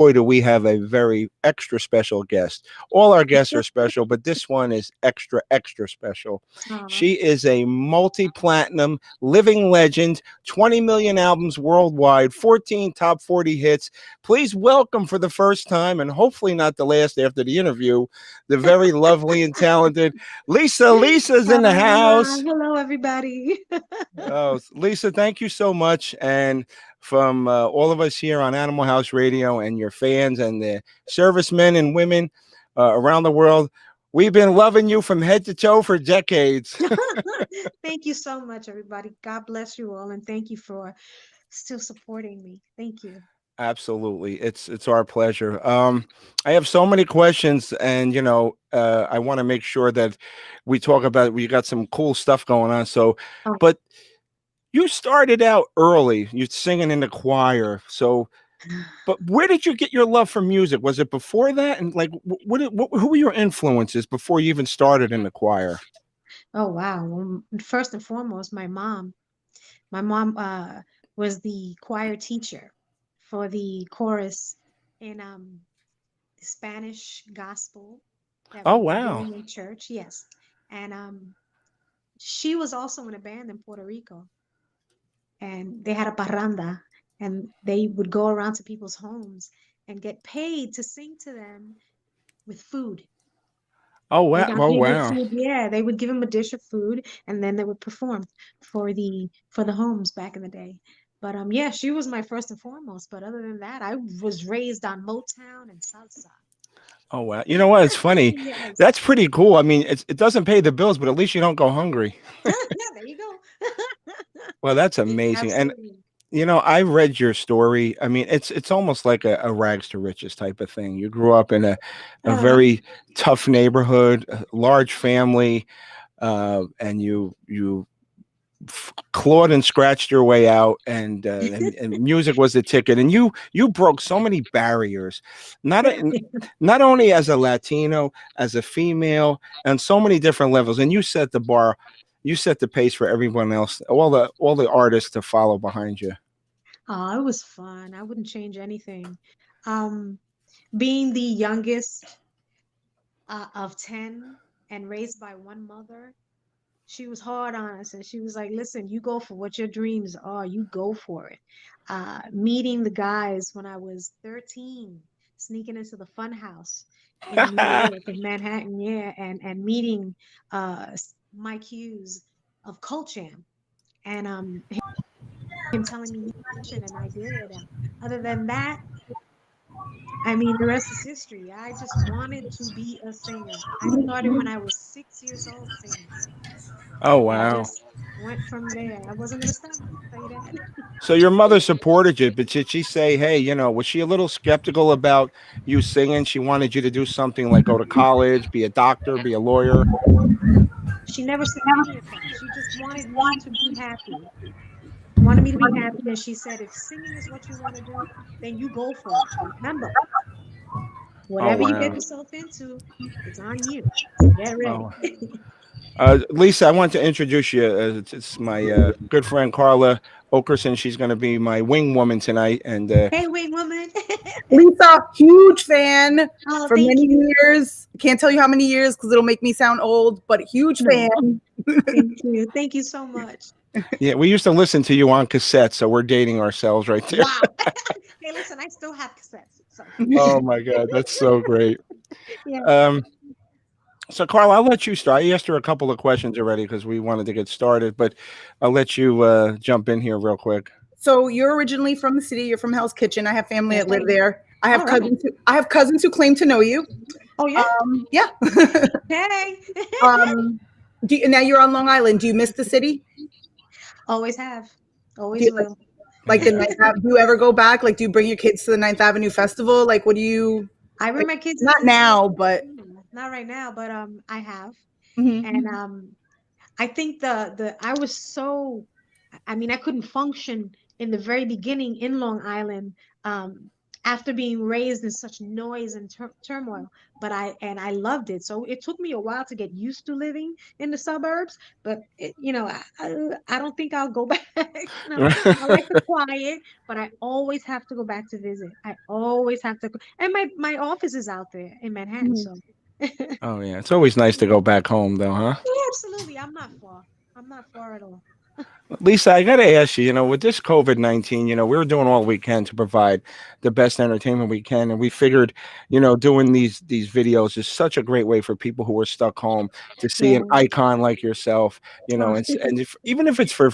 boy, do we have a very extra special guest. All our guests are special, but this one is extra, extra special. Aw. She is a multi platinum living legend, 20 million albums worldwide, 14 top 40 hits. Please welcome for the first time, and hopefully not the last after the interview, the very lovely and talented Lisa. Lisa's in the house. Hello, everybody. Oh, Lisa, thank you so much. And from all of us here on Animal House Radio and your fans and the servicemen and women around the world, we've been loving you from head to toe for decades. Thank you so much, everybody. God bless you all, and thank you for still supporting me. Thank you. Absolutely, it's our pleasure. I have so many questions, and I want to make sure that we talk about. We got some cool stuff going on. So, Oh, but you started out early. You're singing in the choir. So, but where did you get your love for music? Was it before that? And like, who were your influences before you even started in the choir? oh wow. Well, first and foremost, my mom. My mom was the choir teacher for the chorus in Spanish gospel that Oh, we were wow. doing in church. Yes, and she was also in a band in Puerto Rico, and they had a parranda, and they would go around to people's homes and get paid to sing to them with food. Oh, They wow. got Oh, paid with wow. food. Yeah, they would give them a dish of food, and then they would perform for the homes back in the day. But yeah, she was my first and foremost. But other than that, I was raised on Motown and salsa. Oh, wow. You know what? It's funny. Yes. That's pretty cool. I mean, it doesn't pay the bills, but at least you don't go hungry. Yeah, there you go. Well, that's amazing. And Absolutely. I read your story. I mean, it's almost like a rags to riches type of thing. You grew up in a Uh, very tough neighborhood, a large family, and you clawed and scratched your way out, and music was the ticket. And you broke so many barriers, not only as a Latino, as a female, and so many different levels. And you set the bar. You set the pace for everyone else, all the artists to follow behind you. oh, it was fun. I wouldn't change anything. Um, being the youngest of 10 and raised by one mother, she was hard on us and she was like, listen, you go for what your dreams are, you go for it. Meeting the guys when I was 13, sneaking into the fun house in New York, in Manhattan, yeah, and meeting Mike Hughes of Cult Jam, and him telling me musician, and I did. Other than that, I mean, the rest is history. I just wanted to be a singer. I started when I was 6 years old singing, Oh, and wow. just went from there. I wasn't gonna stop. I'll tell you that. So your mother supported you, but did she say, "Hey, was she a little skeptical about you singing? She wanted you to do something like go to college, be a doctor, be a lawyer." She never said any of that. She just wanted me to be happy. Wanted me to be happy, and she said, if singing is what you want to do, then you go for it. But remember, Oh, whatever you get wow. yourself into, it's on you. So get ready. Oh. Lisa, I want to introduce you. It's my good friend Carla Okerson. She's going to be my wing woman tonight, and Hey, wait, woman. Lisa, huge fan Oh, for thank many you. years. Can't tell you how many years because it'll make me sound old, but huge No, fan. thank you. Thank you so much. yeah, we used to listen to you on cassette, so we're dating ourselves right there. Wow. Hey, listen, I still have cassettes. So, Oh my God, that's so great. yeah. Um, so Carla, I'll let you start. I asked her a couple of questions already because we wanted to get started, but I'll let you jump in here real quick. So you're originally from the city. You're from Hell's Kitchen. I have family Yes, that I live am. there. I have All right. cousins. I have cousins who claim to know you. Oh, yeah. Yeah. Hey. um, now you're on Long Island. Do you miss the city? Always have. Do Always you, will. like the Ninth Ave? Do you ever go back? Like, do you bring your kids to the Ninth Avenue Festival? Like, what do you I bring like? my kids Not into the city. now, but Not right now, but I have. mhm. And I think the I was I mean, I couldn't function in the very beginning in Long Island. Um after being raised in such noise and turmoil. But I loved it. So it took me a while to get used to living in the suburbs. But I don't think I'll go back. No, I like the quiet, but I always have to go back to visit. I always have to go, and my office is out there in Manhattan. Mhm. So Oh yeah, it's always nice to go back home though, huh? yeah, absolutely, I'm not far. I'm not far at all. Lisa, I got to ask you, with this COVID-19, we're doing all we can to provide the best entertainment we can. And we figured, doing these videos is such a great way for people who are stuck home to see Yeah. an icon like yourself, Oh, and even if it's for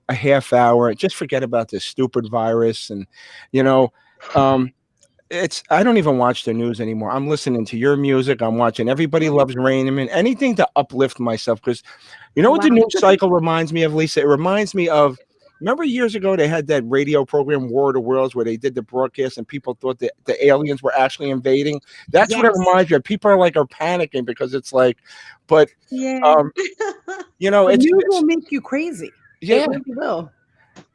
a half hour, just forget about this stupid virus. And, you know, um, I don't even watch the news anymore. I'm listening to your music. I'm watching Everybody Loves Raymond, anything to uplift myself. Because you know what the wow. news cycle reminds me of, Lisa? It reminds me of, remember years ago they had that radio program War of the Worlds where they did the broadcast and people thought that the aliens were actually invading. That's what it Yes. reminds me of. People are panicking because it's like, but Yeah. um, The news will it's make you crazy. It yeah. really will.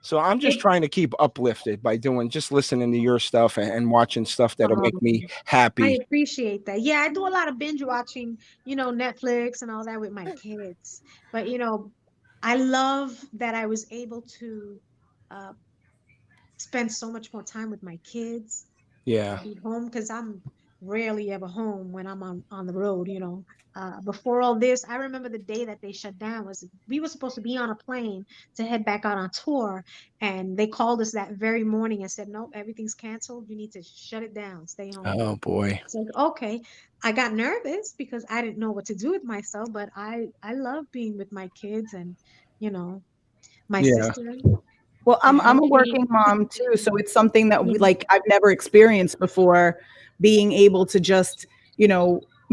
So I'm just It, trying to keep uplifted by just listening to your stuff and watching stuff that'll make me I happy. appreciate that. Yeah, I do a lot of binge watching, Netflix and all that with my kids. But, I love that I was able to uh, spend so much more time with my kids Yeah. be home because I'm rarely ever home when I'm on the road, before all this, I remember the day that they shut down was we were supposed to be on a plane to head back out on tour, and they called us that very morning and said, "Nope, everything's canceled. You need to shut it down. Stay home." Oh boy. So okay, I got nervous because I didn't know what to do with myself, but I love being with my kids and you know my Yeah. sister Well, and I'm a hopefully, working mom too, so it's something that we yeah. like I've never experienced before, being able to just,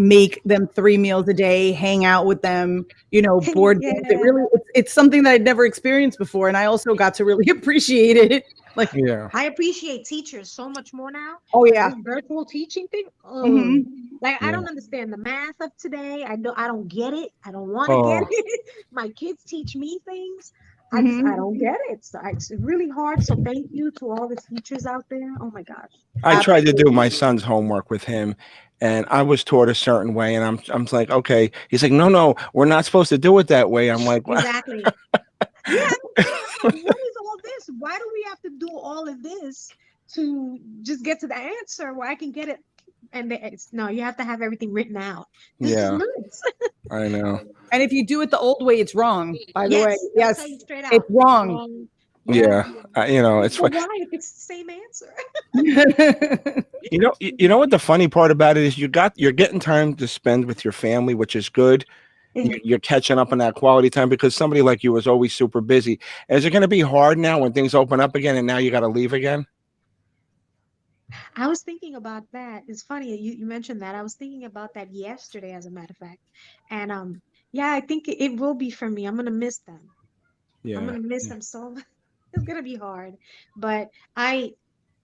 make them 3 meals a day, hang out with them, board games. It Yeah. really it's something that I'd never experienced before. And I also got to really appreciate it. Like, Yeah. I appreciate teachers so much more now. oh Like yeah. this virtual teaching thing. Oh, Hmm. like I Yeah. don't understand the math of today. I don't get it. I don't want to get Oh, it. My kids teach me things. I Hmm. don't get it. So it's really hard. So thank you to all the teachers out there. Oh my gosh. I tried to do Absolutely. my son's homework with him, and I was taught a certain way, and I'm like, okay. He's like, no, no, we're not supposed to do it that way. I'm like, well, Exactly. Yeah, I don't get it. I'm like, what is all this? Why do we have to do all of this to just get to the answer where I can get it? And no, you have to have everything written out. This is yeah, nuts. I know. And if you do it the old way, it's wrong, by the way. Yes, they'll tell you Yes, straight it's out. It's wrong. wrong. Yeah. Yeah, Like, it's but fun. why if it's the same answer? You know what the funny part about it is? You're getting time to spend with your family, which is good. You're catching up on that quality time because somebody like you was always super busy. Is it going to be hard now when things open up again and now you got to leave again? I was thinking about that. It's funny you mentioned that. I was thinking about that yesterday, as a matter of fact. And yeah, I think it will be for me. I'm gonna miss them. I'm Yeah, gonna miss them so it's gonna be hard. But I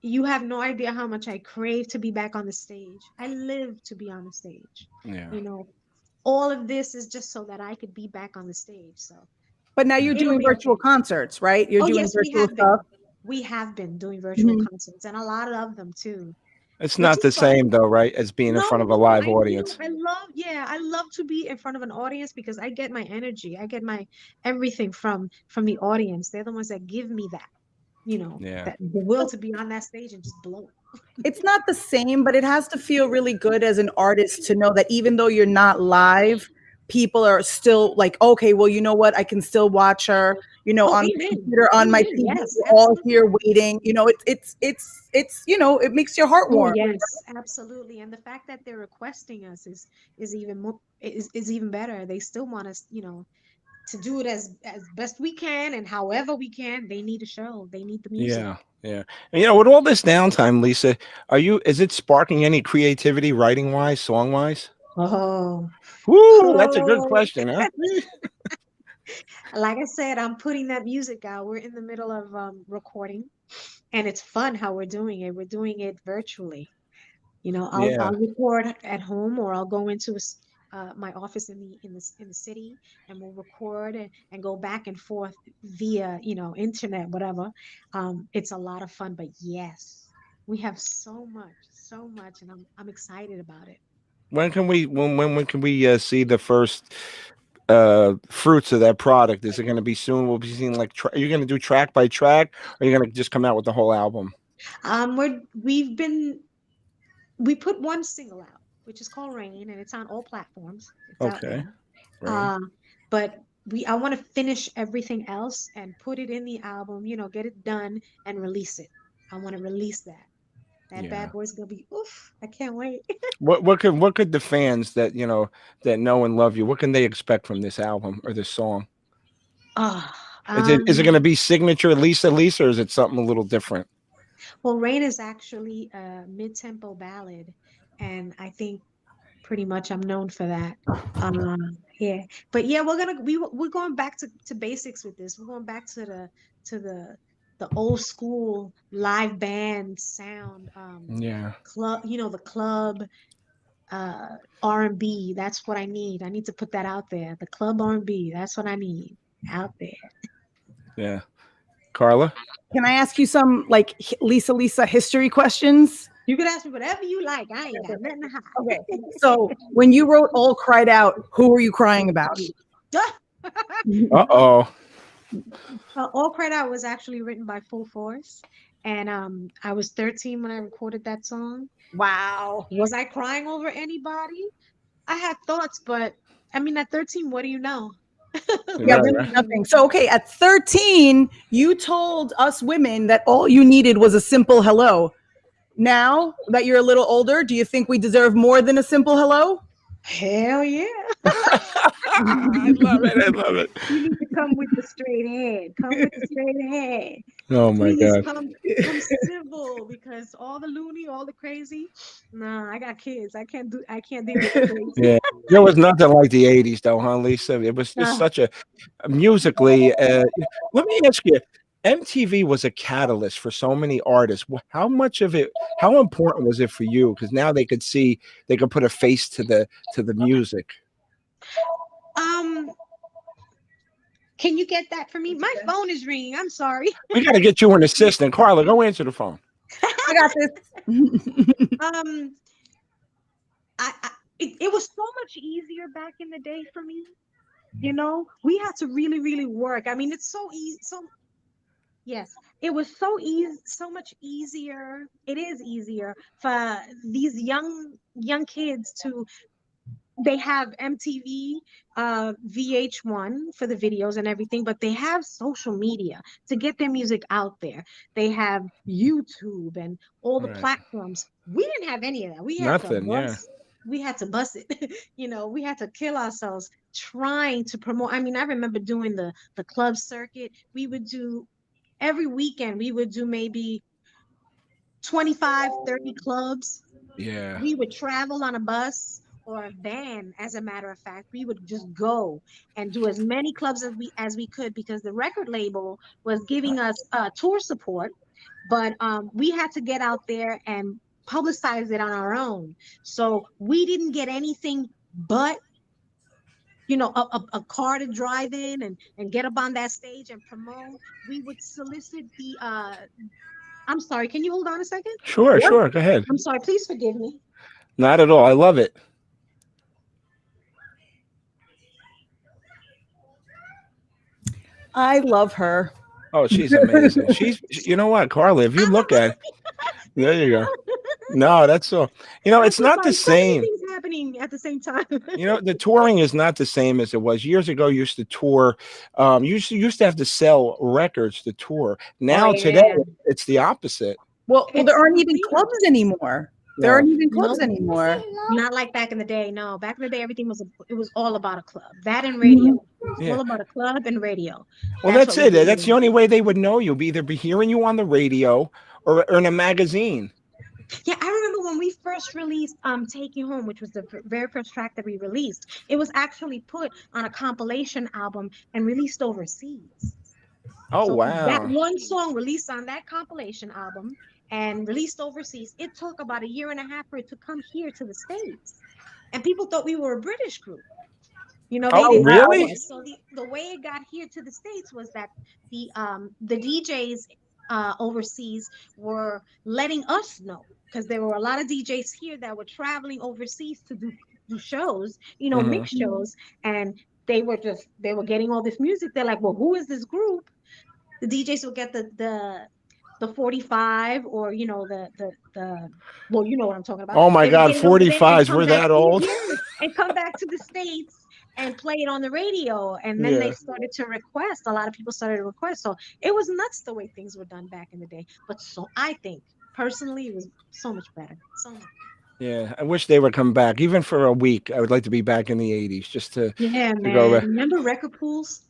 you have no idea how much I crave to be back on the stage. I live to be on the stage. yeah, You know, all of this is just so that I could be back on the stage. So But now you're it'll doing be virtual okay. concerts, right? You're Oh doing yes, we virtual have stuff. been. We have been doing virtual Mhm. concerts and a lot of them too, it's which not is the fun. same though, right? As being in No, front of a no, live I do. audience. I love to be in front of an audience because I get my energy. I get my everything from the audience. They're the ones that give me that, Yeah, that the will to be on that stage and just blow it. It's not the same, but it has to feel really good as an artist to know that even though you're not live, people are still like, okay, well, you know what? I can still watch her, Oh, on the amen. computer, on my Amen. TV, Yes, we're all absolutely. here waiting. It makes your heart Oh, warm. yes, absolutely. And the fact that they're requesting us is even more is even better. They still want us, to do it as best we can and however we can. They need a show. They need the music. yeah, yeah. And with all this downtime, Lisa, is it sparking any creativity, writing wise, song wise? Oh, Woo, that's a good oh. question, huh? Like I said, I'm putting that music out. We're in the middle of recording, and it's fun how we're doing it. We're doing it virtually. Yeah, I'll record at home, or I'll go into my office in the city, and we'll record and go back and forth via internet, whatever. It's a lot of fun, but yes. We have so much, and I'm excited about it. When can we when can we see the first fruits of that product? Is it going to be soon? We'll be seeing like are you going to do track by track, or are you going to just come out with the whole album? We've been we put one single out, which is called Rain, and it's on all platforms. It's out Okay, now. right. But I want to finish everything else and put it in the album, get it done and release it. I want to release that. That Yeah. bad boy's gonna be oof. I can't wait. What could the fans that that know and love you, what can they expect from this album or this song? Oh, Is it going to be signature Lisa Lisa, or is it something a little different? well, Rain is actually a mid-tempo ballad, and I think pretty much I'm known for that. Yeah, but yeah, we're going back to basics with this. We're going back to the old school live band sound, Yeah. club, the club R&B. That's what I need. I need to put that out there. The club R&B. That's what I need out there. Yeah. Carla? Can I ask you some like Lisa history questions? You can ask me whatever you like. I ain't got nothing to Okay. hide. So when you wrote All Cried Out, who were you crying about? Uh-oh. All Cried Out was actually written by Full Force, and I was 13 when I recorded that song. Wow. Was I crying over anybody? I had thoughts, but I mean, at 13, what do you know? Yeah, Right, What do really right. you nothing. know? So, okay, at 13, you told us women that all you needed was a simple hello. Now that you're a little older, do you think we deserve more than a simple hello? Hell yeah. I love it. I love it. You need to come with the straight head. Come with the straight head. Oh my Please God. come civil because all the loony, all the crazy. Nah, I got kids. I can't deal with the crazy. Yeah. There was nothing like the 80s though, huh, Lisa? It was just Nah. such a musically let me ask you, MTV was a catalyst for so many artists. How much of it, how important was it for you? Because now they could put a face to the music. Um, can you get that for me? My phone is ringing. I'm sorry. We got to get you an assistant. Carla, go answer the phone. I got this. Um, it was so much easier back in the day for me. We had to really, really work. I mean, it's so easy. Yes, it was so easy, so much easier. It is easier for these young kids to they have MTV, VH1 for the videos and everything, but they have social media to get their music out there. They have YouTube and all the Right. platforms. We didn't have any of that. Nothing. Yeah. We had to bust it. We had to kill ourselves trying to promote. I mean, I remember doing the club circuit. We would do every weekend, we would do maybe 25, 30 clubs. Yeah. We would travel on a bus or a van, as a matter of fact. We would just go and do as many clubs as we could because the record label was giving us tour support, but we had to get out there and publicize it on our own. So we didn't get anything but a car to drive in and get up on that stage and promote. We would solicit the I'm sorry, can you hold on a second? Sure. Sure. Go ahead. I'm sorry, please forgive me. Not at all. I love it. I love her. Oh, she's amazing. You know what, Carla, if you look at, there you go. No, that's so, I'm it's so not the sorry. So many same. things happening at the same time. The touring is not the same as it was years ago. You used to tour. You used to have to sell records to tour. Now, today, yeah. it's the opposite. Well, It's there aren't even complete clubs opposite. anymore. There No. aren't even clubs Nope. anymore. Not like back in the day. No, back in the day, everything it was all about a club. That and radio. It was Yeah. all about a club and radio. Well, That's that's what we it. were That's the doing. only way they would know you. Either be hearing you on the radio or in a magazine. Yeah, I remember when we first released Take You Home, which was the very first track that we released. It was actually put on a compilation album and released overseas. Oh, So that wow. one song released on that compilation album and released overseas, it took about a year and a half for it to come here to the States. And people thought we were a British group. They Oh, didn't know really? us. So the way it got here to the States was that the DJs overseas were letting us know, because there were a lot of DJs here that were traveling overseas to do shows, Hmm. mixed shows, and they were getting all this music. They're like, well, who is this group? The DJs will get the 45, or the well, you know what I'm talking about. Oh my They were God, getting over there and 45s. come We're back, that old. yeah, and come back to the States and play it on the radio. And then they Yeah. started to request. A lot of people started to request. So it was nuts the way things were done back in the day. But so I think personally it was so much better. So much. Yeah. I wish they would come back, even for a week. I would like to be back in the 80s just Yeah, to go man. back. Remember record pools?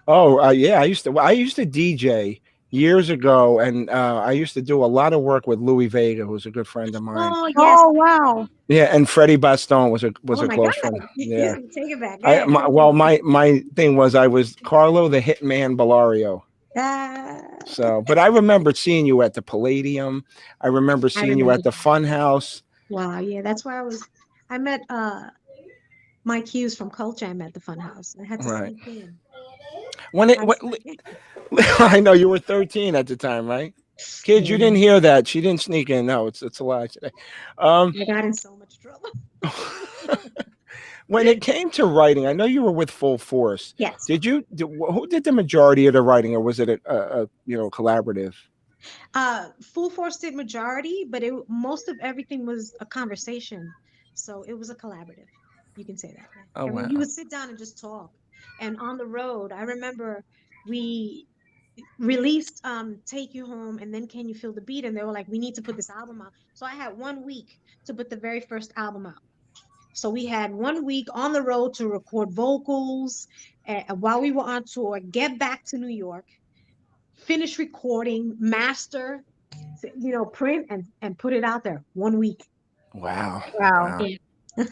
Oh, yeah. I used to DJ years ago, and I used to do a lot of work with Louis Vega, who's a good friend of mine. Oh yes. Oh wow. Yeah, and Freddie Baston was Oh a my God. close friend. Yeah. Take it back. Go ahead. My thing was I was Carlo the Hitman Bellario. Ah, So, but I remember seeing you at the Palladium. I remember I seeing you remember at the that. Fun House. Wow, yeah, that's where I met Mike Hughes from Culture. I met the Funhouse. I had to Right. sneak in. When it I when, snuck in. I know you were 13 at the time, right? Kids, you Yeah, didn't hear that. She didn't sneak in. No, it's a lie today. Um, I got in so much trouble. when it came to writing, I know you were with Full Force. Yes. Who did the majority of the writing, or was it a collaborative? Full Force did majority, but most of everything was a conversation. So it was a collaborative. You can say that. Oh I mean, you wow. would sit down and just talk. And on the road, I remember we released Take You Home and then Can You Feel the Beat? And they were like, we need to put this album out. So I had 1 week to put the very first album out. So we had 1 week on the road to record vocals while we were on tour, get back to New York, finish recording, master, print and put it out there. 1 week. Wow. Wow. Wow. Yeah.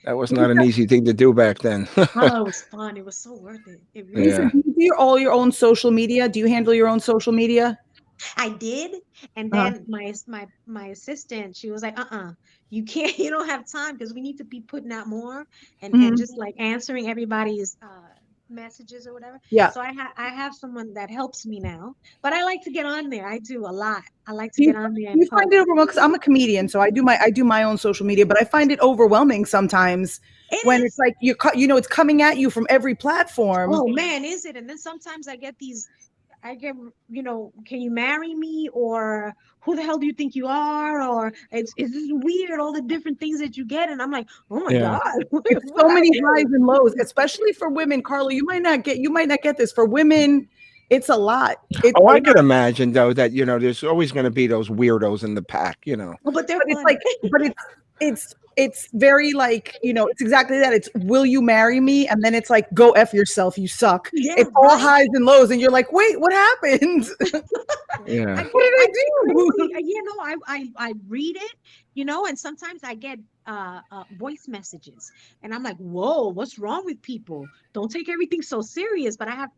That was not an easy thing to do back then. Oh, it was fun. It was so worth it. It really Lisa, Yeah. was. do you do all your own social media? Do you handle your own social media? I did, and Uh-huh. then my assistant, she was like, you can't, you don't have time because we need to be putting out more and Mhm. just like answering everybody's messages or whatever. Yeah. So I have someone that helps me now, but I like to get on there. I do a lot. I like to Do you, get on there do and you find it post. overwhelming? Because I'm a comedian, so I do my own social media, but I find it overwhelming sometimes It when it's is. like it's coming at you from every platform. Oh man, is it? And then sometimes I get, can you marry me? Or who the hell do you think you are? Or it's just weird, all the different things that you get. And I'm like, oh my Yeah. God, It's what so I many highs do? and lows, especially for women. Carla, you might not get this. For women, it's a lot. It's Oh, a I lot. could imagine though that there's always going to be those weirdos in the pack. Oh, but they're But it's funny. like, it's very like, it's exactly that. It's, will you marry me? And then it's like, go F yourself, you suck. Yeah, It's all right. highs and lows. And you're like, wait, what happened? Yeah. What did I I get do? crazy. I read it, and sometimes I get voice messages, and I'm like, whoa, what's wrong with people? Don't take everything so serious. But I have,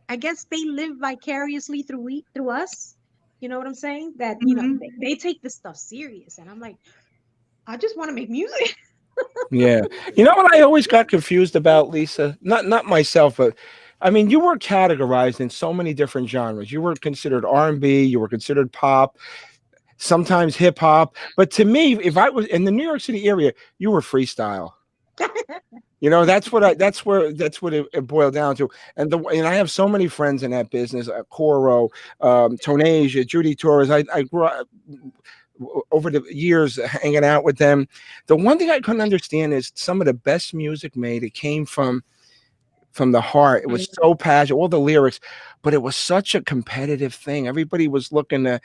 I guess they live vicariously through us. You know what I'm saying? That Mhm. they take this stuff serious, and I'm like, I just want to make music. Yeah. You know what I always got confused about, Lisa? Not myself, but I mean, you were categorized in so many different genres. You were considered R&B, you were considered pop, sometimes hip hop. But to me, if I was in the New York City area, you were freestyle. That's what it boiled down to. And I have so many friends in that business, Coro, Tonasia, Judy Torres. I grew up over the years hanging out with them. The one thing I couldn't understand is some of the best music made. It came from the heart. It was so passionate, all the lyrics, but it was such a competitive thing. Everybody was looking to,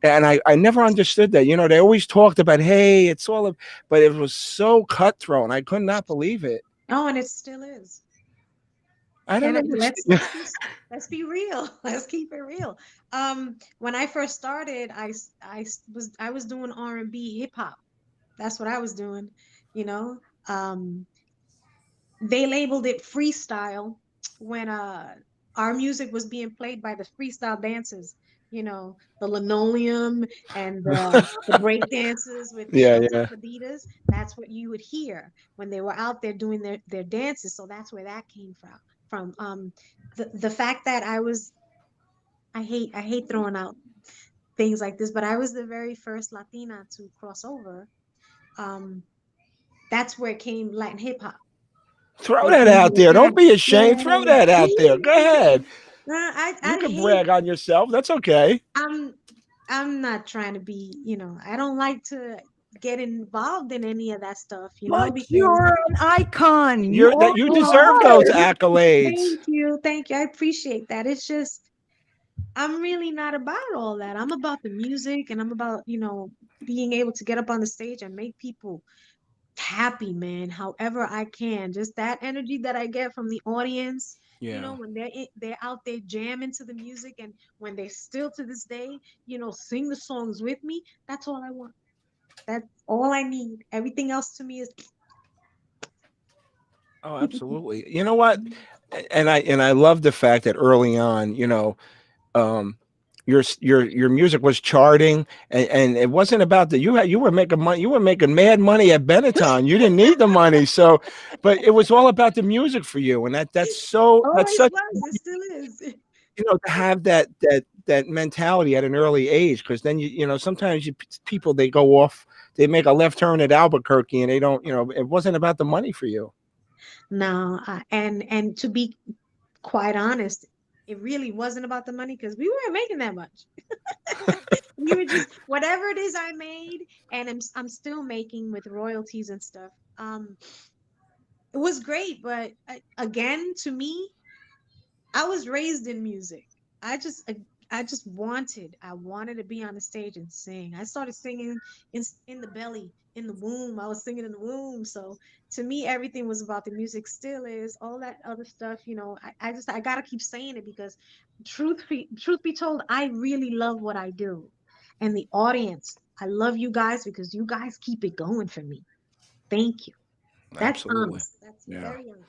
and I never understood that. They always talked about, hey, it's all, but it was so cutthroat, and I could not believe it. Oh, and it still is. I don't And understand. let's be real. Let's keep it real. When I first started, I was doing R&B hip hop. That's what I was doing, you know. Um, they labeled it freestyle when our music was being played by the freestyle dancers, the linoleum and the break dances with the Yeah, heels yeah, off Adidas. That's what you would hear when they were out there doing their dances. So that's where that came from. The fact that I hate throwing out things like this, but I was the very first Latina to cross over. Um, that's where it came Latin hip hop. Throw They that came to out the there. Don't Latin. be ashamed. Throw Yeah. that out there. Go ahead. You I can hate. brag on yourself. That's okay. I'm I'm not trying to be, I don't like to get involved in any of that stuff, But because you're an icon. You You already deserve are. those accolades. thank you. I appreciate that. It's just I'm really not about all that. I'm about the music, and I'm about, being able to get up on the stage and make people happy, man, however I can. Just that energy that I get from the audience, Yeah. when they're out there jamming to the music, and when they still to this day, sing the songs with me. That's all I want. That's all I need. Everything else to me is Oh, absolutely. You know what? And I love the fact that early on, um, your music was charting, and it wasn't about the you were making money. You were making mad money at Benetton. You didn't need the money, so but it was all about the music for you, and that's always such, was. It still is. to have that mentality at an early age, because then sometimes people, they go off, they make a left turn at Albuquerque, and they don't, it wasn't about the money for you. No, and to be quite honest, it really wasn't about the money because we weren't making that much. We were just whatever it is I made, and I'm still making with royalties and stuff. It was great, but again, to me, I was raised in music. I just I wanted to be on the stage and sing. I started singing in the belly, in the womb. I was singing in the womb. So to me, everything was about the music. Still is. All that other stuff, I gotta keep saying it because truth be told, I really love what I do, and the audience. I love you guys because you guys keep it going for me. Thank you. That's Absolutely. honest. That's Yeah. very honest.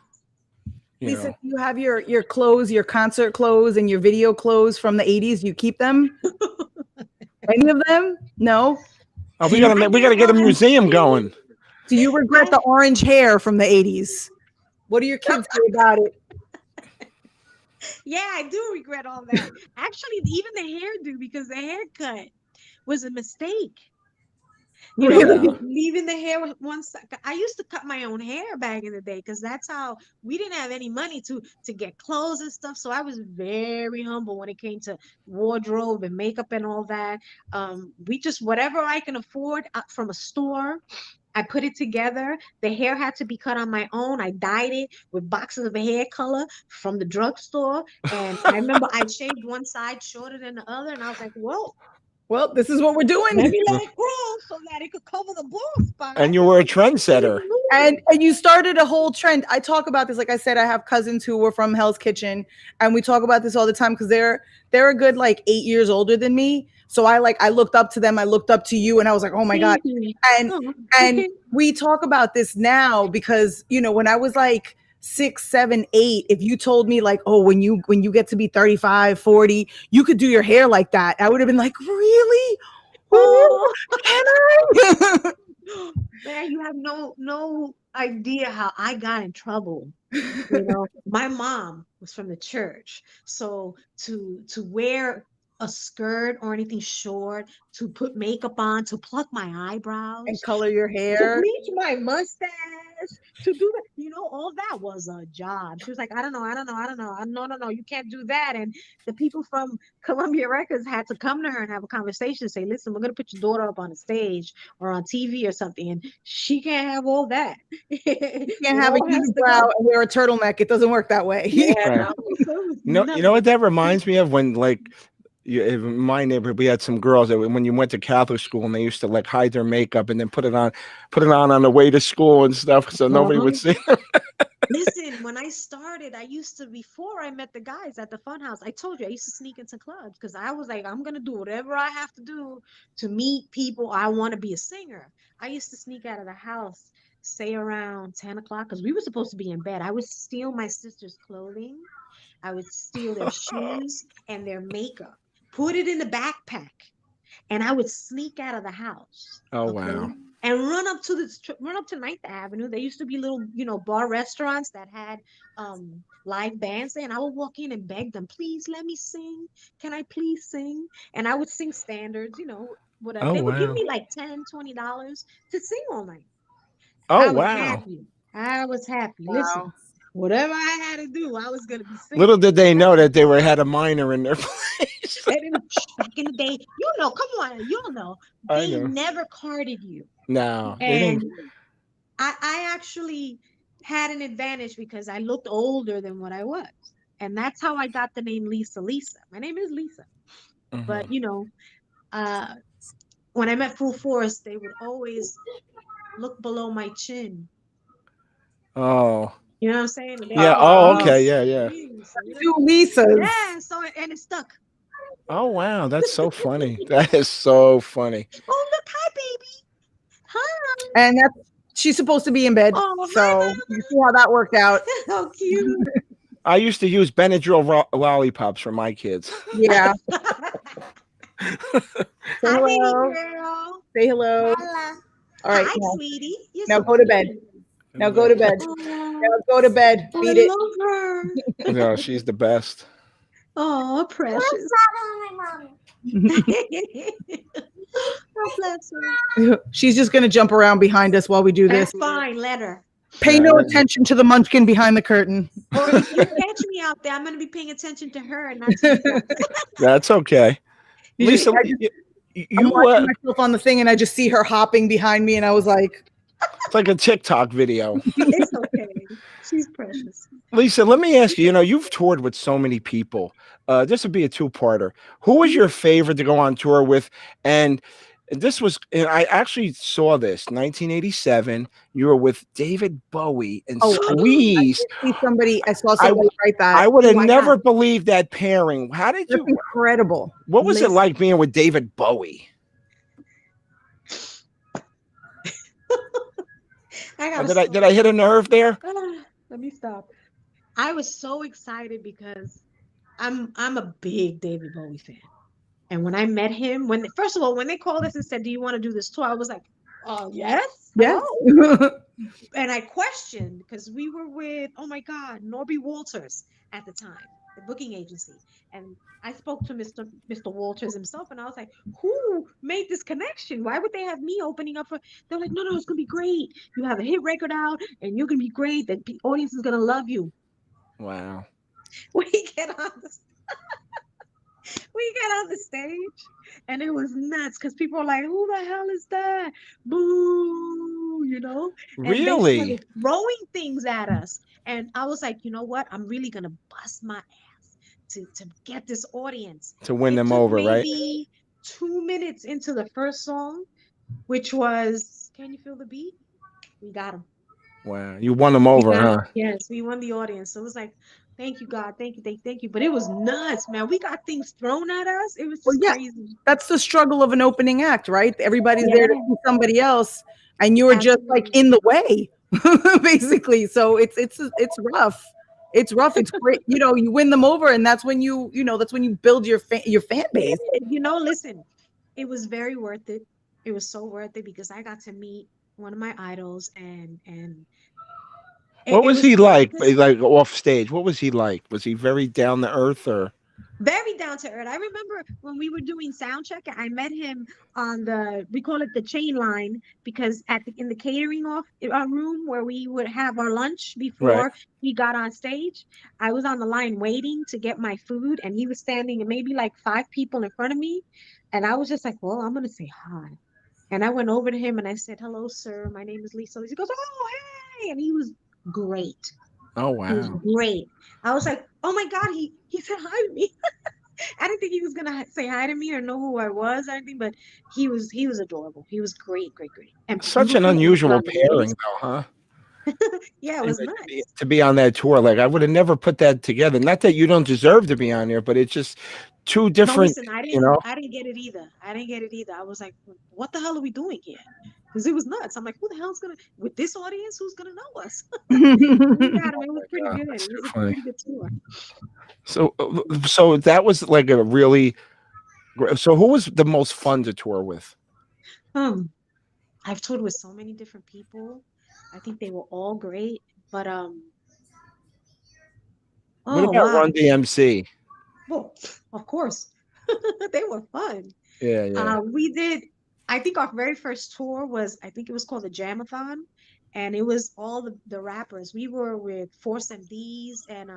You Lisa, know. you have your clothes, your concert clothes, and your video clothes from the 80s. You keep them? Any of them? No. Oh, Do we you gotta get a museum going. do you regret I the orange hair from the 80s? What do your kids say about it? Yeah, I do regret all that. Actually, even the hairdo, because the haircut was a mistake. Yeah. Leaving the hair with one side. I used to cut my own hair back in the day because that's how we didn't have any money to get clothes and stuff. So I was very humble when it came to wardrobe and makeup and all that. We just whatever I can afford from a store. I put it together. The hair had to be cut on my own. I dyed it with boxes of hair color from the drugstore. And I remember I shaved one side shorter than the other. And I was like, whoa, Well, this is what we're let doing. me let it grow so that it could cover the bald spot. And you were a trendsetter. And you started a whole trend. I talk about this. Like I said, I have cousins who were from Hell's Kitchen, and we talk about this all the time because they're a good like 8 years older than me. So I looked up to them. I looked up to you, and I was like, oh my god. Thank you. And Oh. and we talk about this now because when I was like 6, 7, 8, if you told me like, oh, when you get to be 35, 40, you could do your hair like that, I would have been like, really? Oh, can I? Man, you have no idea how I got in trouble. My mom was from the church, so to wear a skirt or anything short, to put makeup on, to pluck my And eyebrows, color your to hair. bleach my mustache, to do that, all that was a job. She was like, I don't know, I don't know, I don't know. No, no, no, you can't do that. And the people from Columbia Records had to come to her and have a conversation, say, listen, we're gonna put your daughter up on the stage or on TV or something, and she can't have all that. You It can't have a all has to unibrow go. and wear a turtleneck. It doesn't work that way. Yeah, Right. no, it was You know what nothing. that reminds me of, when like in my neighborhood we had some girls that when you went to Catholic school, and they used to like hide their makeup and then put it on the way to school and stuff, so nobody would see. Listen, when I started, before I met the guys at the fun house, I told you I used to sneak into clubs because I was like, I'm gonna do whatever I have to do to meet people. I want to be a singer. I used to sneak out of the house, say around 10 o'clock, because we were supposed to be in bed. I would steal my sister's clothing. I would steal their shoes and their makeup, put it in the backpack, and I would sneak out of the house. Oh Okay. wow. And run up to Ninth Avenue. There used to be little, bar restaurants that had live bands there, and I would walk in and beg them, please let me sing. Can I please sing? And I would sing standards, whatever. Oh, They would give wow. me like $10, $20 to sing all night. Oh, I was wow. happy. I was happy. Listen, Wow. whatever I had to do, I was gonna be singing. Little did they know that they had a minor in their place. Back in the day, come on, you'll know. I They know. never carded you. No, they And didn't. I actually had an advantage because I looked older than what I was. And that's how I got the name Lisa Lisa. My name is Lisa. But, uh, when I met Full Force, they would always look below my chin. Oh, You know what I'm saying? And they yeah. would Oh, go, okay. Lisa, Yeah, yeah. Lisa, you know? Two Lisas. Yeah, so and it stuck. Oh, wow. That's so funny. That is so funny. Oh, look, hi, baby. Hi. And she's supposed to be in bed. Oh, hi, So Mama. you see how that worked out. How cute. I used to use Benadryl lollipops for my kids. Yeah. Say Hi, baby hello. girl. Say hello. Holla. All right. Hi, Now, sweetie. You're now so go to cute. bed. Now go to bed. Oh, Now go to bed. I Beat it. love her. No, she's the best. Oh, precious. Oh, bless her. She's just gonna jump around behind us while we do this. That's fine. Let her. Pay no attention to the munchkin behind the curtain. Or if you catch me out there, I'm going to be paying attention to her and not to you. That's okay. Lisa, I'm watching myself on the thing and I just see her hopping behind me and I was like, it's like a TikTok video. It's okay. She's precious. Lisa, let me ask you, you've toured with so many people. This would be a two-parter. Who was your favorite to go on tour with? And this was, and I actually saw this, 1987. You were with David Bowie and Squeeze. I saw somebody write that. I would have never believed that pairing. How did you? That's incredible. What was it like being with David Bowie? Did I hit a nerve there? Let me stop. I was so excited because I'm a big David Bowie fan. And when I met him, first of all, when they called us and said, do you want to do this tour? I was like, oh, yes. Yes. And I questioned because we were with, oh my God, Norby Walters at the time, the booking agency. And I spoke to Mr. Walters himself and I was like, who made this connection? Why would they have me opening up for? They're like, no, it's going to be great. You have a hit record out and you're going to be great. The audience is going to love you. Wow. We get on the stage and it was nuts because people were like, who the hell is that? Boo, Really? And they started throwing things at us. And I was like, you know what? I'm really going to bust my ass to get this audience. To win them over, right? Maybe 2 minutes into the first song, which was, Can You Feel the Beat? We got them. Wow. You won them over, huh? Yes, we won the audience. So it was like, thank you, God. Thank you. But it was nuts, man. We got things thrown at us. It was just crazy. That's the struggle of an opening act, right? Everybody's there to see somebody else, and you were just like in the way, basically. So it's rough. It's rough. It's great. You win them over, and that's when you build your fan base. Listen, it was very worth it. It was so worth it because I got to meet one of my idols and what was he like off stage? What was he like? Was he very down to earth or? Very down to earth. I remember when we were doing sound check, I met him on we call it the chain line because in the catering room where we would have our lunch before we got on stage, I was on the line waiting to get my food and he was standing and maybe like 5 people in front of me. And I was just like, well, I'm going to say hi. And I went over to him and I said, hello, sir. My name is Lisa. He goes, oh, hey. And he was great. Oh, wow. He was great. I was like, oh my God, he said hi to me. I didn't think he was gonna say hi to me or know who I was or anything, but he was adorable. He was great. And such an unusual pairing, though, huh? Yeah, it was nice to be on that tour. Like I would have never put that together. Not that you don't deserve to be on there, but it's just two different. No, listen, I didn't get it either. I was like, what the hell are we doing here? Because it was nuts. I'm like, who the hell's with this audience? Who's gonna know us? We got him. It was pretty good. It was a pretty good tour. So that was like a really. So who was the most fun to tour with? I I've toured with so many different people. I think they were all great, but What oh about wow. Run DMC? Well, of course. They were fun. Yeah, yeah. We did, I think our very first tour was, I think it was called the Jamathon, and it was all the rappers. We were with Force MDs and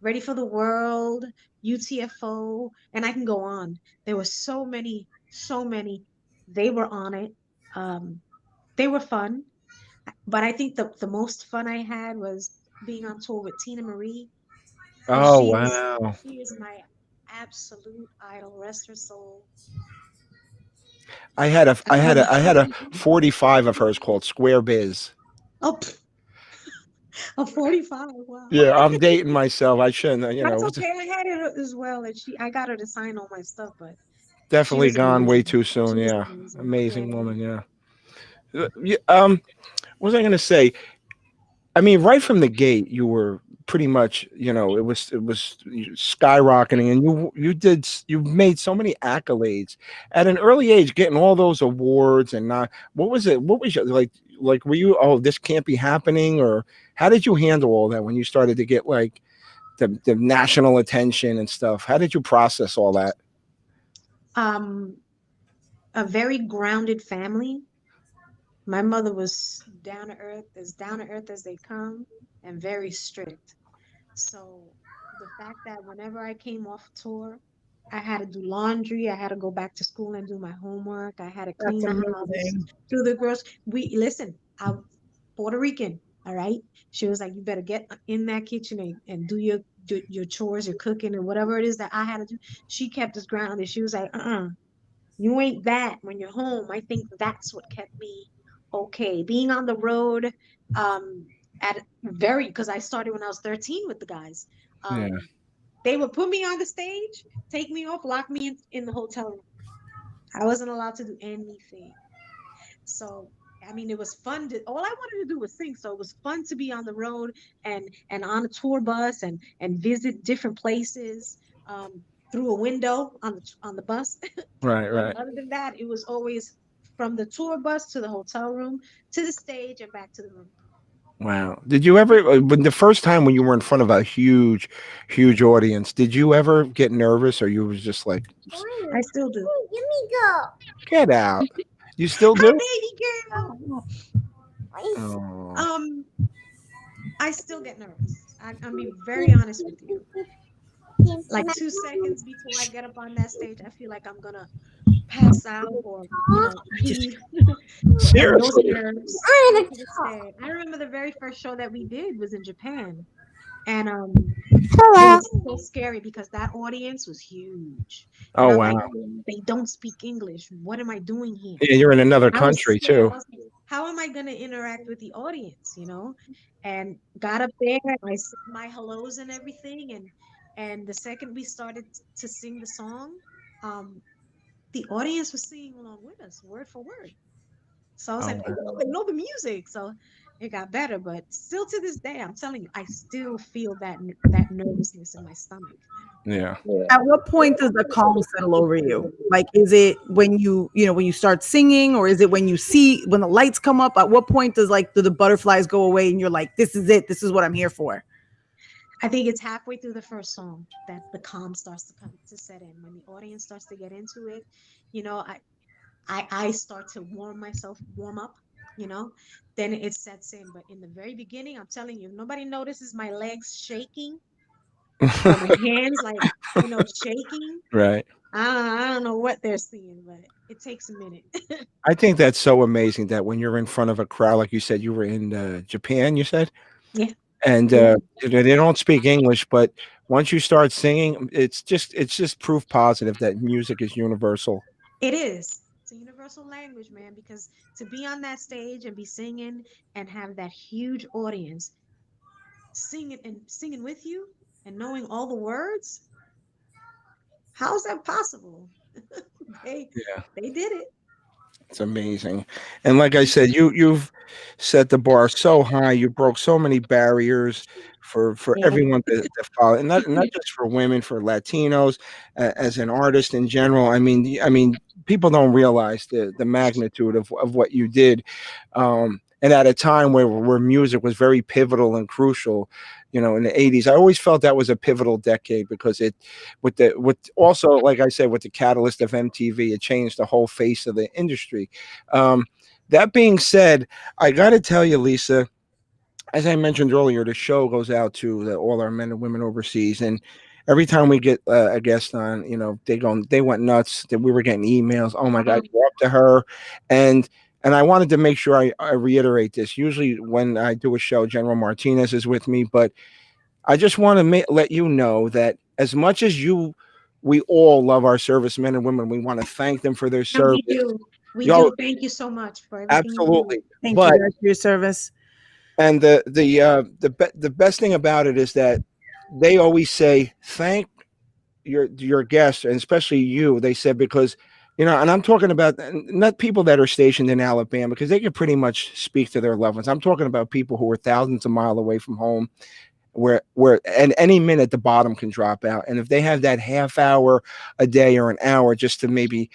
Ready for the World, UTFO, and I can go on. There were so many, so many. They were on it. Um, they were fun, but I think the most fun I had was being on tour with Tina Marie, because Oh wow. she is my absolute idol. Rest her soul. I love I had a her. 45 of hers called Square Biz. Oh, a 45. Wow. Yeah, I'm dating myself. I shouldn't, That's okay. I had it as well, and I got her to sign all my stuff, but she definitely was gone way amazing. too soon. She was Yeah, amazing. Yeah. amazing woman. Yeah. Yeah, what was I gonna say? I mean, right from the gate, you were pretty much, it was skyrocketing, and you made so many accolades at an early age, getting all those awards, and not what was it? What was your like? Were you, oh, this can't be happening, or how did you handle all that when you started to get like the national attention and stuff? How did you process all that? Um, a very grounded family. My mother was down to earth as they come, and very strict. So the fact that whenever I came off tour, I had to do laundry, I had to go back to school and do my homework, I had to That's clean the house, amazing. do the girls. We listen, I'm Puerto Rican, all right? She was like, you better get in that kitchen and do your chores, your cooking, and whatever it is that I had to do. She kept us grounded. She was like, you ain't that when you're home. I think that's what kept me okay. Being on the road, um, at very because I started when I was 13 with the guys. Yeah, They would put me on the stage, take me off, lock me in the hotel room. I wasn't allowed to do anything. So I mean, it was fun to. All I wanted to do was sing. So it was fun to be on the road and on a tour bus and visit different places through a window on the bus. right, But right. other than that, it was always from the tour bus to the hotel room to the stage and back to the room. Wow. Did you ever, when the first time when you were in front of a huge, huge audience, did you ever get nervous, or you was just like, I still do. get out? You still Hi, do? baby girl. Oh, Um, I still get nervous. I'm being very honest with you. Like 2 seconds before I get up on that stage, I feel like I'm gonna pass out or pee from those seriously? nerves. Still to this day. I remember the very first show that we did was in Japan, and it was so scary because that audience was huge, and Oh, I'm wow. like, they don't speak English. What am I doing here? Yeah, you're in another I was country scared. I too. was like, how am I going to interact with the audience? And got up there, I said my hellos and everything, and the second we started to sing the song, um, the audience was singing along with us, word for word. So I was Oh, like, wow. oh, they know the music. So it got better, but still to this day, I'm telling you, I still feel that nervousness in my stomach. Yeah. At what point does the calm settle over you? Like, is it when when you start singing, or is it when you see when the lights come up? At what point do the butterflies go away and you're like, this is it, this is what I'm here for? I think it's halfway through the first song that the calm starts to come to set in. When the audience starts to get into it, you know, I start to warm up, you know, then it sets in. But in the very beginning, I'm telling you, if nobody notices my legs shaking or my hands shaking, Right. I don't know what they're seeing, but it takes a minute. I think that's so amazing that when you're in front of a crowd, like you said, you were in Japan, you said, Yeah. and Yeah. they don't speak English, but once you start singing, it's just proof positive that music is universal. It is. It's a universal language, man, because to be on that stage and be singing and have that huge audience singing with you and knowing all the words, how is that possible? they Yeah, they did it. it's amazing. And like I said, you've set the bar so high. You broke so many barriers for Yeah. everyone to follow, and not just for women, for Latinos, as an artist in general. I mean, people don't realize the magnitude of what you did, and at a time where music was very pivotal and crucial, in the '80s. I always felt that was a pivotal decade because it, with also, like I said, with the catalyst of MTV, it changed the whole face of the industry. Um, that being said, I got to tell you, Lisa, as I mentioned earlier, the show goes out to all our men and women overseas, and every time we get a guest on, they went nuts. That we were getting emails. Oh my God, Um, you're up to her, and I wanted to make sure I reiterate this. Usually, when I do a show, General Martinez is with me, but I just want to let you know that as much as we all love our servicemen and women, we want to thank them for their and we service. do. We Yo, do. Thank you so much for everything you absolutely. do. Thank you But guys for your service. and the best thing about it is that they always say thank your guests, and especially you. They said because and I'm talking about not people that are stationed in Alabama because they can pretty much speak to their loved ones. I'm talking about people who are thousands of miles away from home, where at any minute the bottom can drop out, and if they have that half hour a day or an hour just to maybe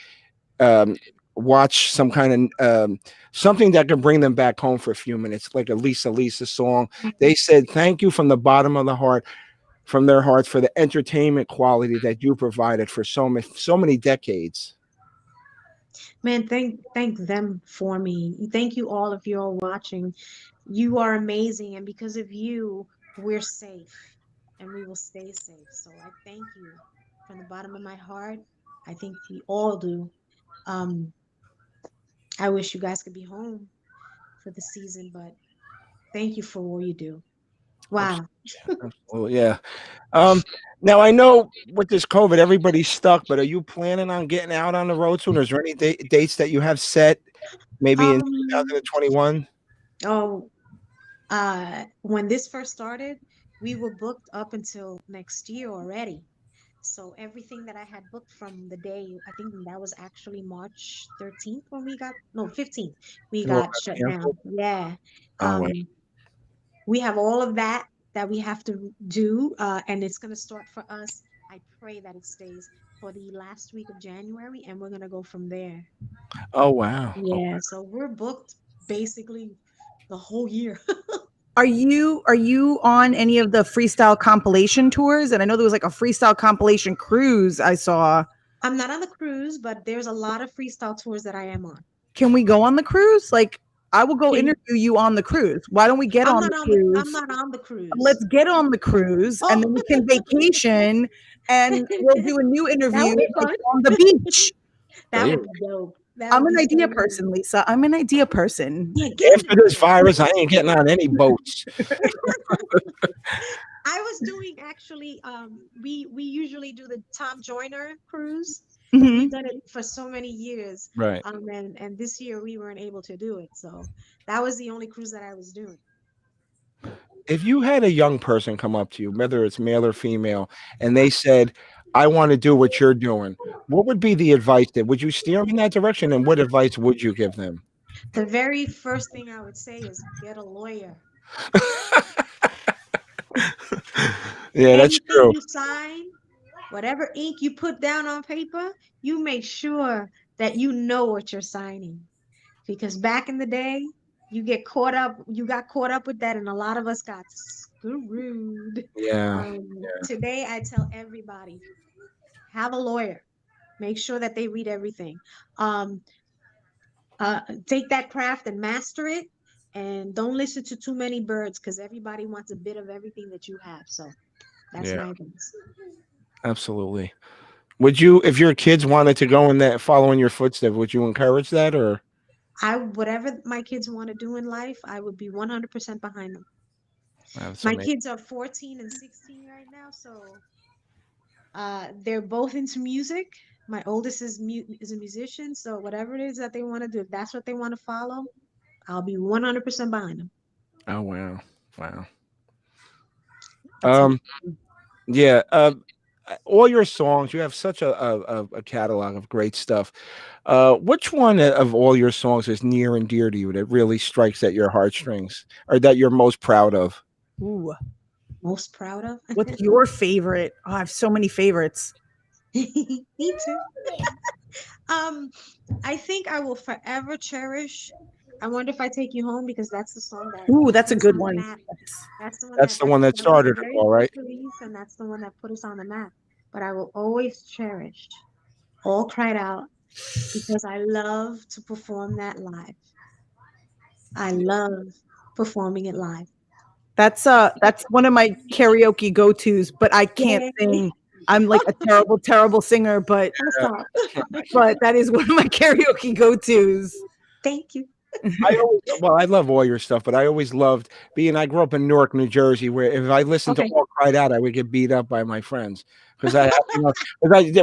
um, watch some kind of something that can bring them back home for a few minutes, like a Lisa song. They said thank you from the bottom of the heart, from their hearts, for the entertainment quality that you provided for so many decades. Man, thank them for me. Thank you all if you're watching. You are amazing, and because of you, we're safe, and we will stay safe. So I thank you from the bottom of my heart. I think we all do. Um, I wish you guys could be home for the season, but thank you for all you do. Wow. Absolutely, yeah. Um, Now I know with this COVID, everybody's stuck, but are you planning on getting out on the road soon? Or is there any dates that you have set, maybe in Um, 2021? oh, when this first started, we were booked up until next year already. So everything that I had booked from the day, I think that was actually March 13th when we got, no, 15th, we You all got got shut canceled? down. Yeah. Oh, wow. Um, we have all of that we have to do, and it's going to start for us. I pray that it stays for the last week of January, and we're going to go from there. Oh, wow. Oh, Yeah. So we're booked basically the whole year. Are you on any of the freestyle compilation tours? And I know there was like a freestyle compilation cruise I saw. I'm not on the cruise, but there's a lot of freestyle tours that I am on. Can we go on the cruise? Like, I will go Can interview you on the cruise. Why don't we get on the I'm cruise? not on the cruise. Let's get on the cruise and Oh, then we can vacation and we'll do a new that interview would be like fun. on the beach. there That you would be go. dope. That I'm would an be so idea dope. person, Lisa. I'm an idea person. Yeah, get on the After this cruise. virus, I ain't getting on any boats. I was doing actually, we usually do the Tom Joyner cruise. We've Mhm. done it for so many years. Right. And this year we weren't able to do it. So that was the only cruise that I was doing. If you had a young person come up to you, whether it's male or female, and they said, I want to do what you're doing, what would be the advice that would you steer them in that direction? And what advice would you give them? The very first thing I would say is get a lawyer. Yeah, that's Anything true. you sign, whatever ink you put down on paper, you make sure that you know what you're signing. Because back in the day, you got caught up with that, and a lot of us got screwed. Yeah. Today, I tell everybody, have a lawyer. Make sure that they read everything. Um, Take that craft and master it, and don't listen to too many birds because everybody wants a bit of everything that you have. So that's Yeah, my advice. absolutely. Would you, if your kids wanted to go in that, following your footsteps, would you encourage that or? Whatever my kids want to do in life, I would be 100% behind them. That's My amazing. kids are 14 and 16 right now, so they're both into music. My oldest is a musician, so whatever it is that they want to do, if that's what they want to follow, I'll be 100% behind them. Oh, wow. Wow. That's Um, yeah. all your songs, you have such a catalog of great stuff. Which one of all your songs is near and dear to you that really strikes at your heartstrings, or that you're most proud of? Ooh, Most proud of? what's your favorite? Oh, I have so many favorites. Me too. Um, I think I will forever cherish I Wonder If I Take You Home, because that's the song that Ooh, that's a put us good on the one. map. That's the one That's that the one that that was the started it very all, right? first release, and that's the one that put us on the map. But I will always cherish All Cried Out, because I love to perform that live. I love performing it live. That's one of my karaoke go-tos, but I can't Yay. sing. I'm like a terrible, terrible singer, but I'll stop. that is one of my karaoke go-tos. Thank you. I love all your stuff, but I always loved being. I grew up in Newark, New Jersey, where if I listened to Okay. All Cried Out, I would get beat up by my friends because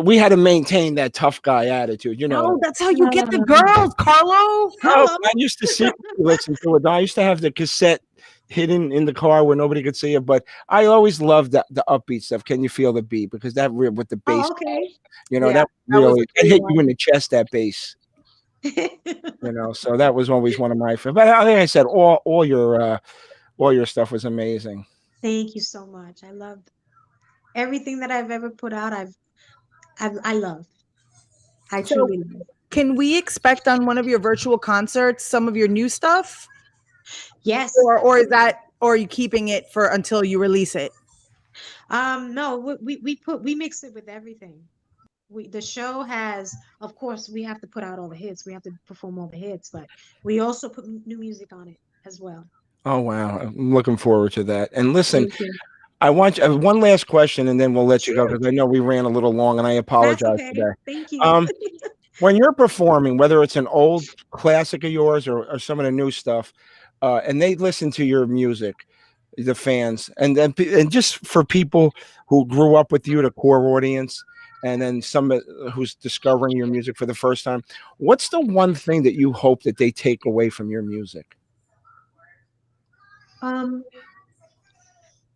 we had to maintain that tough guy attitude. Oh, that's how you get the girls, Carlo. Oh, Hello. I used to secretly listen to it. I used to have the cassette hidden in the car where nobody could see it, but I always loved the upbeat stuff. Can you feel the beat? Because with the bass, Oh, okay. Yeah, that that was a really great hit you one. in the chest. That bass, so that was always one of my favorites. But like I said, all your stuff was amazing. Thank you so much. I love everything that I've ever put out. I love. I So, truly love. can we expect on one of your virtual concerts some of your new stuff, Yes. or is that, or are you keeping it for until you release it? No, we mix it with everything. The show has, of course, we have to put out all the hits. We have to perform all the hits, but we also put new music on it as well. Oh wow, I'm looking forward to that. And listen, Thank you. I want you, one last question, and then we'll let you go Sure. because I know we ran a little long, and I That's apologize for okay. that. Thank you. Um, when you're performing, whether it's an old classic of yours or some of the new stuff, and they listen to your music, the fans, and just for people who grew up with you, the core audience, and then who's discovering your music for the first time, what's the one thing that you hope that they take away from your music? Um,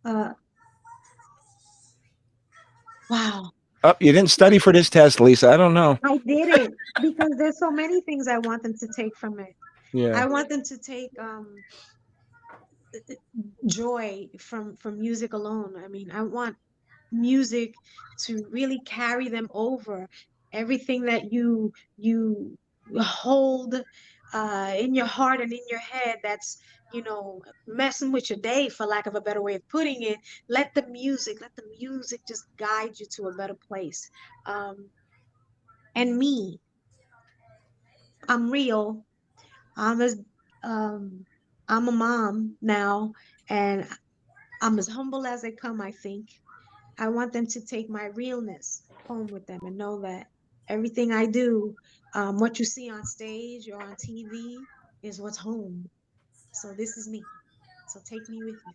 uh, wow. Oh, you didn't study for this test, Lisa. I don't know. I didn't, because there's so many things I want them to take from it. Yeah. I want them to take joy from music alone. I mean, I want music to really carry them over. Everything that you hold in your heart and in your head that's, messing with your day, for lack of a better way of putting it, let the music just guide you to a better place. And me, I'm real. I'm as um I'm a mom now, and I'm as humble as they come, I think. I want them to take my realness home with them and know that everything I do, what you see on stage or on TV, is what's home. So this is me. So take me with you.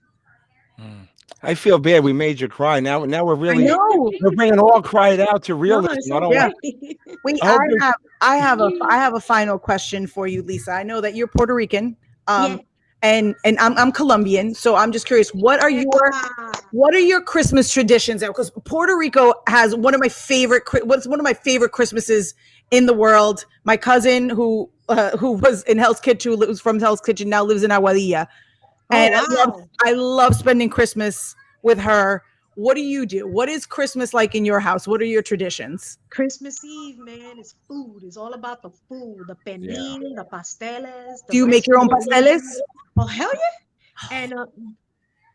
I feel bad. We made you cry. Now I know. we're bringing All Cried Out to No, realism. it's I don't Yeah. want. okay. Wait, I hope you. I have a final question for you, Lisa. I know that you're Puerto Rican, Yeah. and I'm Colombian, so I'm just curious. What are your Christmas traditions? Because Puerto Rico has what's one of my favorite Christmases in the world. My cousin who was in Hell's Kitchen, who was from Hell's Kitchen, now lives in Aguadilla, Oh, and wow. I love spending Christmas with her. What do you do? What is Christmas like in your house? What are your traditions? Christmas Eve, man, is food. It's all about the food, the Yeah. pernil, the pasteles, Do the you make rice your own pudding. pasteles? Oh, hell yeah. And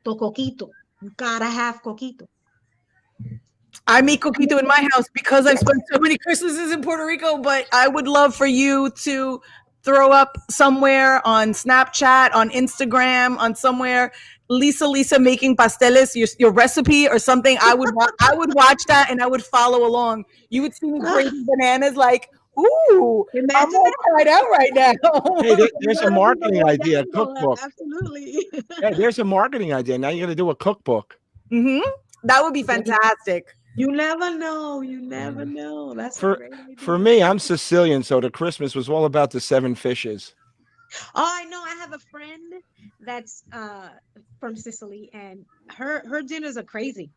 the coquito. You gotta have coquito. I make coquito in my house because I've spent so many Christmases in Puerto Rico, but I would love for you to throw up somewhere on Snapchat, on Instagram, on somewhere, Lisa making pasteles, your recipe or something. I would watch that and I would follow along. You would see me grating bananas like, ooh, I'm Imagine all that. cried out right now. Hey, You there's a gotta be the marketing one idea, a down, though. cookbook. Absolutely. Hey, there's a marketing idea. Now you're gonna do a cookbook. That would be fantastic. You never know. You never Mm. know. That's a For great for idea. me, I'm Sicilian, so the Christmas was all about the seven fishes. Oh, I know. I have a friend that's from Sicily, and her dinners are crazy.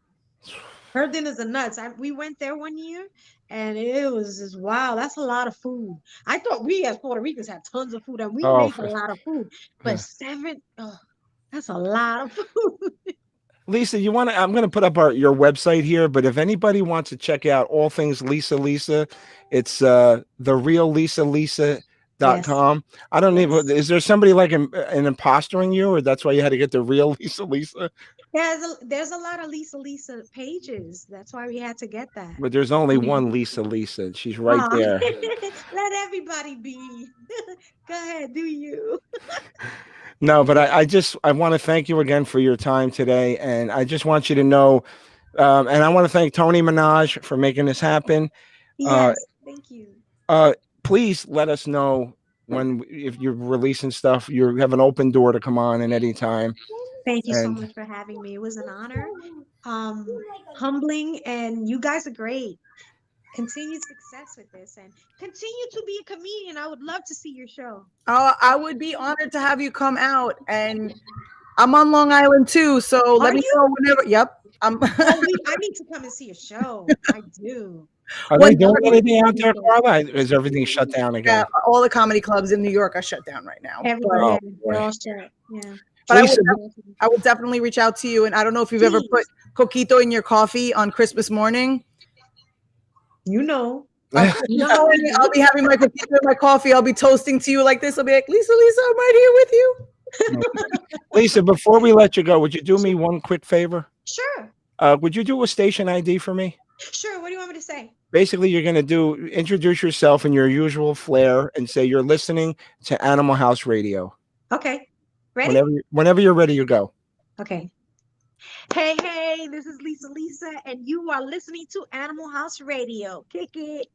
Her dinners are nuts. We went there one year, and it was just wow. That's a lot of food. I thought we as Puerto Ricans had tons of food, and we Oh, make a lot of food. But seven, oh, that's a lot of food. Lisa, you want to? I'm going to put up your website here, but if anybody wants to check out all things Lisa, it's thereallisalisa.com. Yes. I don't Yes. even. Is there somebody like an imposter in you, or that's why you had to get the real Lisa? There's a lot of Lisa pages. That's why we had to get that. But there's only one Lisa. She's right Aw. there. Let everybody be. Go ahead, do you? No, but I want to thank you again for your time today, and I just want you to know, and I want to thank Tony Minaj for making this happen. Yes, thank you. Please let us know if you're releasing stuff. You have an open door to come on at any time. Thank you so much for having me. It was an honor, humbling, and you guys are great. Continued success with this, and continue to be a comedian. I would love to see your show. I would be honored to have you come out, and I'm on Long Island too, so let me know whenever. Yep. I need to come and see a show. I do. Are they doing anything out there, Carla? Is everything shut down again? Yeah, all the comedy clubs in New York are shut down right now. They're all shut. Yeah. But I will definitely reach out to you. And I don't know if you've ever put coquito in your coffee on Christmas morning. You know. I'll be having my coquito in my coffee. I'll be toasting to you like this. I'll be like, Lisa, I'm right here with you. Lisa, before we let you go, would you do me one quick favor? Sure. Would you do a station ID for me? Sure. What do you want me to say? Basically, you're going to introduce yourself in your usual flair and say you're listening to Animal House Radio. Okay. Ready? Whenever you're ready, you go. Okay. Hey, this is Lisa, and you are listening to Animal House Radio. Kick it.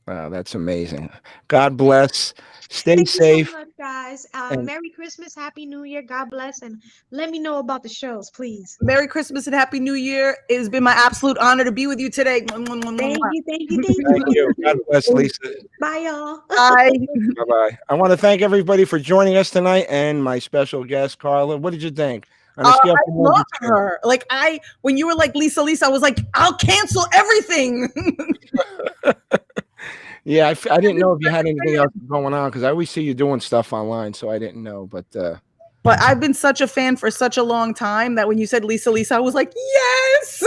Wow, that's amazing. God bless. Stay safe. Thank you so much, guys. Merry Christmas, Happy New Year. God bless, and let me know about the shows, please. Merry Christmas and Happy New Year. It has been my absolute honor to be with you today. Thank you. Thank you. God bless, Lisa. Bye, y'all. Bye. Bye-bye. I want to thank everybody for joining us tonight and my special guest, Carla. What did you think? I love her. Like when you were like Lisa, I was like, I'll cancel everything. Yeah, I didn't know if you had anything else going on because I always see you doing stuff online, so I didn't know. But I've been such a fan for such a long time that when you said Lisa, I was like, yes.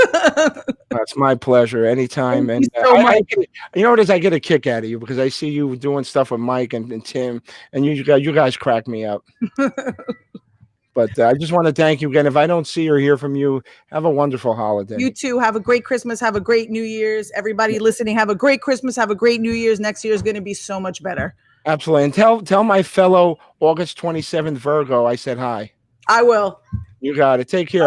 That's my pleasure. Anytime. Thank you so much. You know what it is? I get a kick out of you because I see you doing stuff with Mike and Tim, and you guys crack me up. But I just want to thank you again. If I don't see or hear from you, have a wonderful holiday. You too. Have a great Christmas. Have a great New Year's. Everybody listening, have a great Christmas. Have a great New Year's. Next year is going to be so much better. Absolutely. And tell my fellow August 27th Virgo I said hi. I will. You got it. Take care.